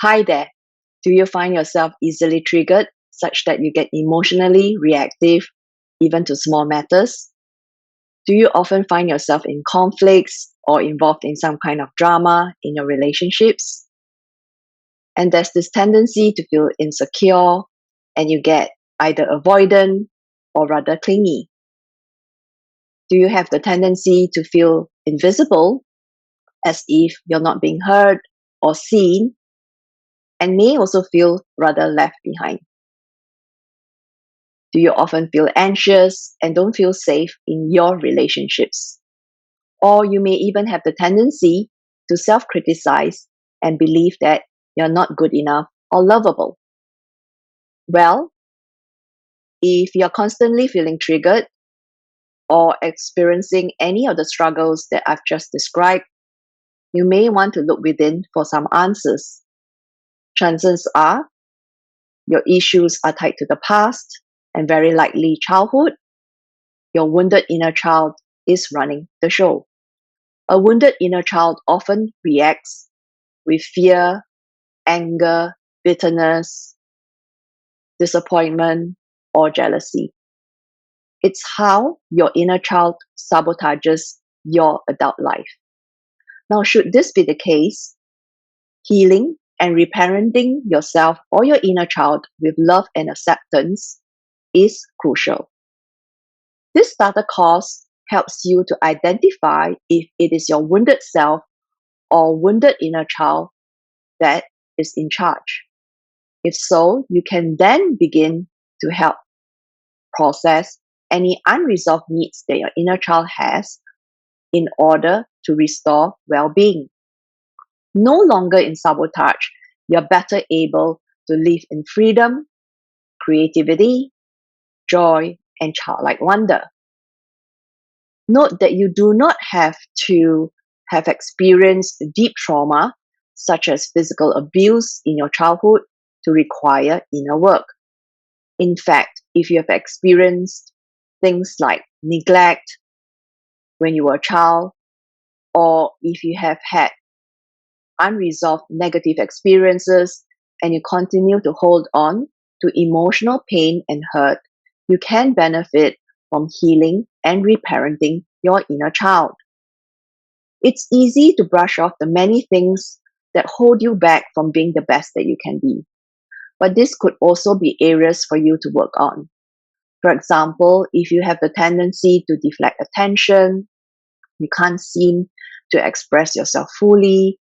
Hi there. Do you find yourself easily triggered such that you get emotionally reactive even to small matters? Do you often find yourself in conflicts or involved in some kind of drama in your relationships? And there's this tendency to feel insecure and you get either avoidant or rather clingy. Do you have the tendency to feel invisible as if you're not being heard or seen and may also feel rather left behind? Do you often feel anxious and don't feel safe in your relationships? Or you may even have the tendency to self criticize and believe that you're not good enough or lovable. Well, if you're constantly feeling triggered or experiencing any of the struggles that I've just described, you may want to look within for some answers. Chances are your issues are tied to the past and very likely childhood. Your wounded inner child is running the show. A wounded inner child often reacts with fear, anger, bitterness, disappointment, or jealousy. It's how your inner child sabotages your adult life. Now, should this be the case, healing and reparenting yourself or your inner child with love and acceptance is crucial. This starter course helps you to identify if it is your wounded self or wounded inner child that is in charge. If so, you can then begin to help process any unresolved needs that your inner child has in order to restore well being. No longer in sabotage, you're better able to live in freedom, creativity, joy, and childlike wonder. Note that you do not have to have experienced deep trauma, such as physical abuse in your childhood, to require inner work. In fact, if you have experienced things like neglect when you were a child, or if you have had unresolved negative experiences and you continue to hold on to emotional pain and hurt, you can benefit from healing and reparenting your inner child. It's easy to brush off the many things that hold you back from being the best that you can be. But this could also be areas for you to work on. For example, if you have the tendency to deflect attention, you can't seem to express yourself fully,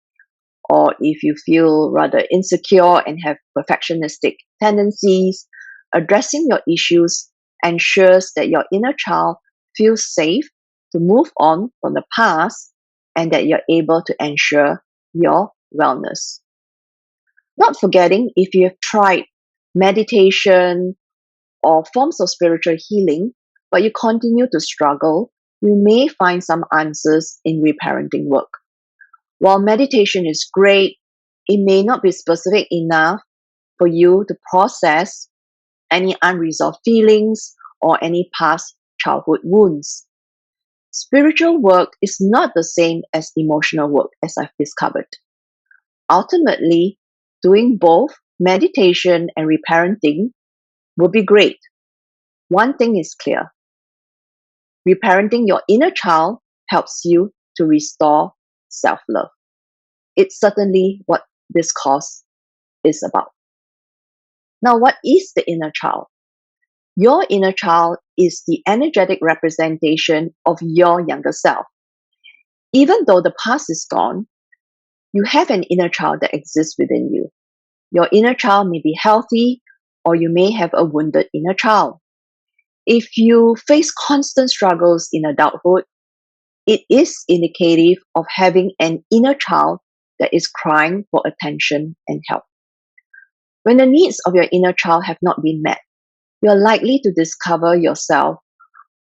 or if you feel rather insecure and have perfectionistic tendencies, addressing your issues ensures that your inner child feels safe to move on from the past and that you're able to ensure your wellness. Not forgetting, if you have tried meditation or forms of spiritual healing, but you continue to struggle, you may find some answers in reparenting work. While meditation is great, it may not be specific enough for you to process any unresolved feelings or any past childhood wounds. Spiritual work is not the same as emotional work, as I've discovered. Ultimately, doing both meditation and reparenting will be great. One thing is clear: reparenting your inner child helps you to restore self love. It's certainly what this course is about. Now, what is the inner child? Your inner child is the energetic representation of your younger self. Even though the past is gone, you have an inner child that exists within you. Your inner child may be healthy, or you may have a wounded inner child. If you face constant struggles in adulthood, it is indicative of having an inner child that is crying for attention and help. When the needs of your inner child have not been met, you're likely to discover yourself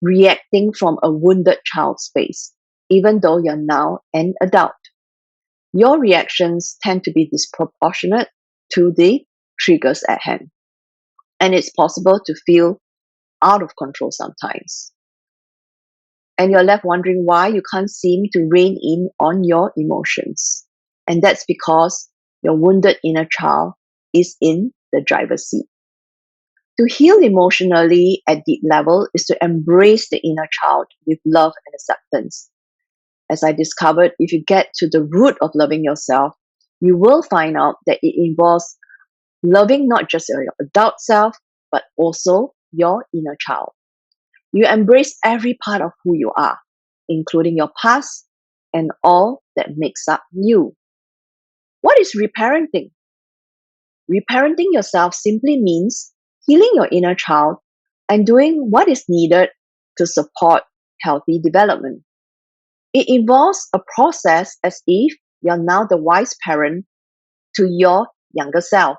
reacting from a wounded child space, even though you're now an adult. Your reactions tend to be disproportionate to the triggers at hand, and it's possible to feel out of control sometimes. And you're left wondering why you can't seem to rein in on your emotions. And that's because your wounded inner child is in the driver's seat. To heal emotionally at deep level is to embrace the inner child with love and acceptance. As I discovered, if you get to the root of loving yourself, you will find out that it involves loving not just your adult self, but also your inner child. You embrace every part of who you are, including your past and all that makes up you. What is reparenting? Reparenting yourself simply means healing your inner child and doing what is needed to support healthy development. It involves a process as if you're now the wise parent to your younger self.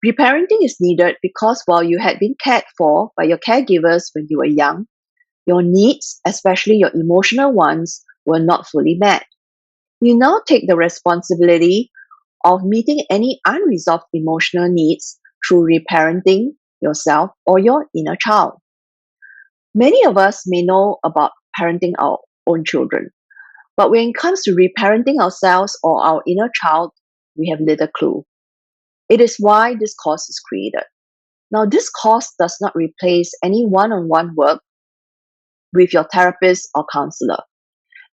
Reparenting is needed because while you had been cared for by your caregivers when you were young, your needs, especially your emotional ones, were not fully met. You now take the responsibility of meeting any unresolved emotional needs through reparenting yourself or your inner child. Many of us may know about parenting our own children, but when it comes to reparenting ourselves or our inner child, we have little clue. It is why this course is created. Now, this course does not replace any one-on-one work with your therapist or counselor,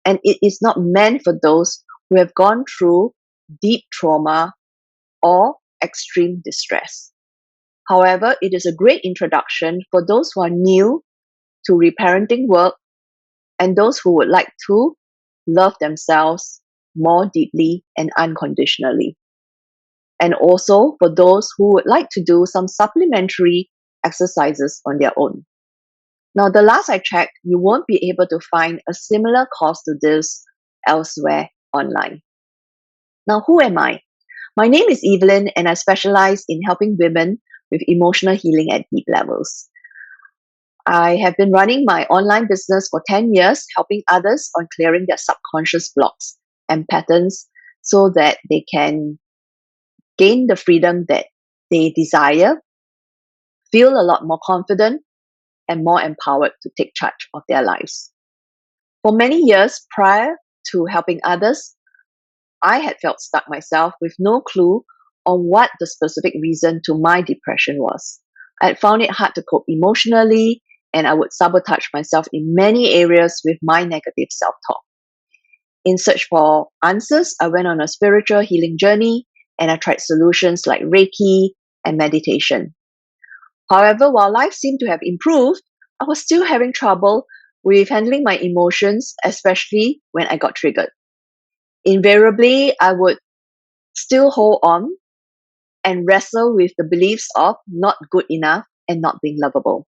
and it is not meant for those who have gone through deep trauma or extreme distress. However, it is a great introduction for those who are new to reparenting work and those who would like to love themselves more deeply and unconditionally. And also for those who would like to do some supplementary exercises on their own. Now, the last I checked, you won't be able to find a similar course to this elsewhere online. Now, who am I? My name is Evelyn, and I specialize in helping women with emotional healing at deep levels. I have been running my online business for 10 years, helping others on clearing their subconscious blocks and patterns so that they can gain the freedom that they desire, feel a lot more confident, and more empowered to take charge of their lives. For many years prior to helping others, I had felt stuck myself with no clue on what the specific reason to my depression was. I had found it hard to cope emotionally, and I would sabotage myself in many areas with my negative self-talk. In search for answers, I went on a spiritual healing journey, and I tried solutions like Reiki and meditation. However, while life seemed to have improved, I was still having trouble with handling my emotions, especially when I got triggered. Invariably, I would still hold on and wrestle with the beliefs of not good enough and not being lovable.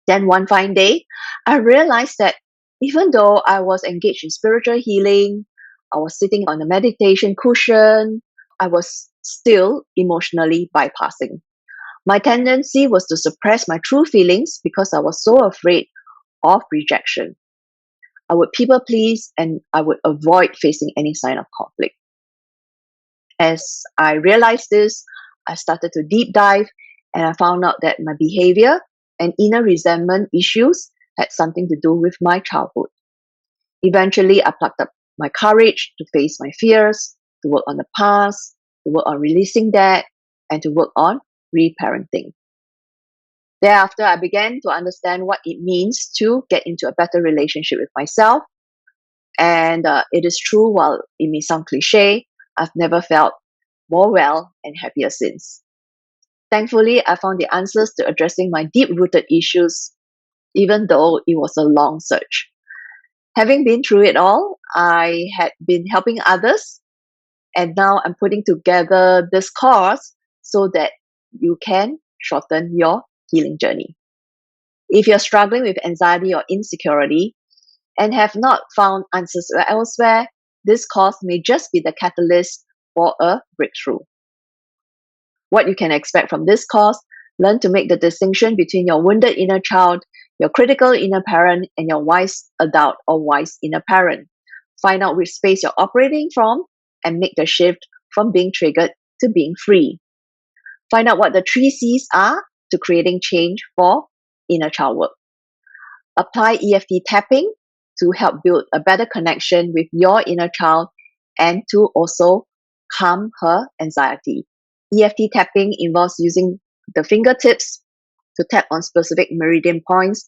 Then one fine day, I realized that even though I was engaged in spiritual healing, I was sitting on a meditation cushion, I was still emotionally bypassing. My tendency was to suppress my true feelings because I was so afraid of rejection. I would people please and I would avoid facing any sign of conflict. As I realized this, I started to deep dive and I found out that my behavior and inner resentment issues had something to do with my childhood. Eventually, I plucked up my courage to face my fears, to work on the past, to work on releasing that, and to work on reparenting. Thereafter, I began to understand what it means to get into a better relationship with myself. And it is true, while it may sound cliche, I've never felt more well and happier since. Thankfully, I found the answers to addressing my deep-rooted issues, even though it was a long search. Having been through it all, I had been helping others, and now I'm putting together this course so that you can shorten your healing journey. If you're struggling with anxiety or insecurity and have not found answers elsewhere, this course may just be the catalyst for a breakthrough. What you can expect from this course: learn to make the distinction between your wounded inner child, your critical inner parent, and your wise adult or wise inner parent. Find out which space you're operating from and make the shift from being triggered to being free. Find out what the 3 C's are to creating change for inner child work. Apply EFT tapping to help build a better connection with your inner child and to also calm her anxiety. EFT tapping involves using the fingertips to tap on specific meridian points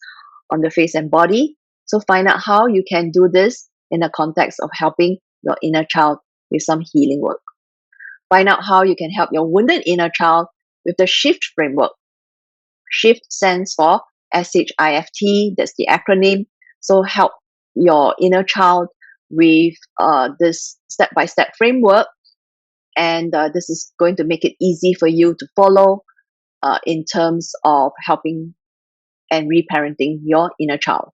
on the face and body. So find out how you can do this in the context of helping your inner child with some healing work. Find out how you can help your wounded inner child with the SHIFT framework. SHIFT stands for SHIFT, that's the acronym. So help your inner child with this step-by-step framework. And this is going to make it easy for you to follow in terms of helping and reparenting your inner child.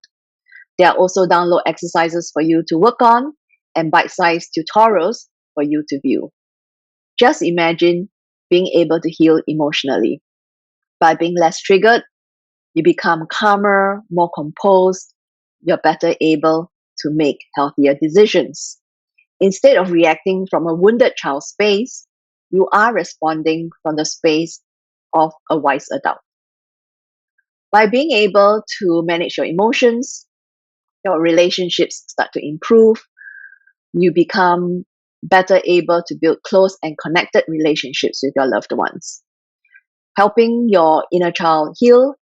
There are also download exercises for you to work on and bite-sized tutorials for you to view. Just imagine being able to heal emotionally. By being less triggered, you become calmer, more composed, you're better able to make healthier decisions. Instead of reacting from a wounded child space, you are responding from the space of a wise adult. By being able to manage your emotions, your relationships start to improve. You become better able to build close and connected relationships with your loved ones. Helping your inner child heal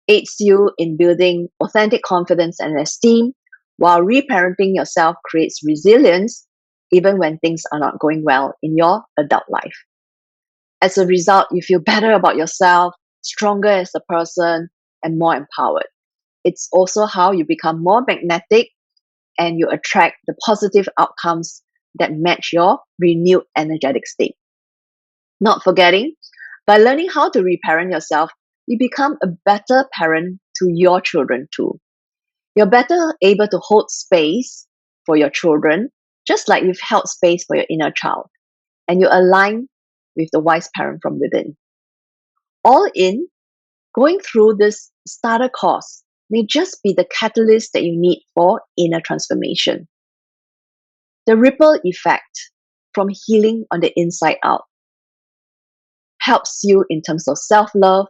aids you in building authentic confidence and esteem, while reparenting yourself creates resilience even when things are not going well in your adult life. As a result, you feel better about yourself, stronger as a person, and more empowered. It's also how you become more magnetic and you attract the positive outcomes that match your renewed energetic state. Not forgetting, by learning how to reparent yourself, you become a better parent to your children too. You're better able to hold space for your children, just like you've held space for your inner child, and you align with the wise parent from within. All in, going through this starter course may just be the catalyst that you need for inner transformation. The ripple effect from healing on the inside out helps you in terms of self-love,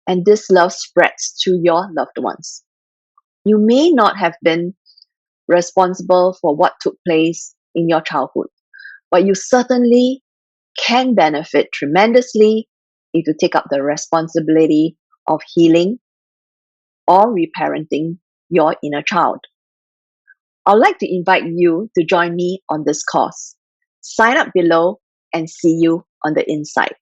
and this love spreads to your loved ones. You may not have been responsible for what took place in your childhood, but you certainly can benefit tremendously if you take up the responsibility of healing or reparenting your inner child. I'd like to invite you to join me on this course. Sign up below and see you on the inside.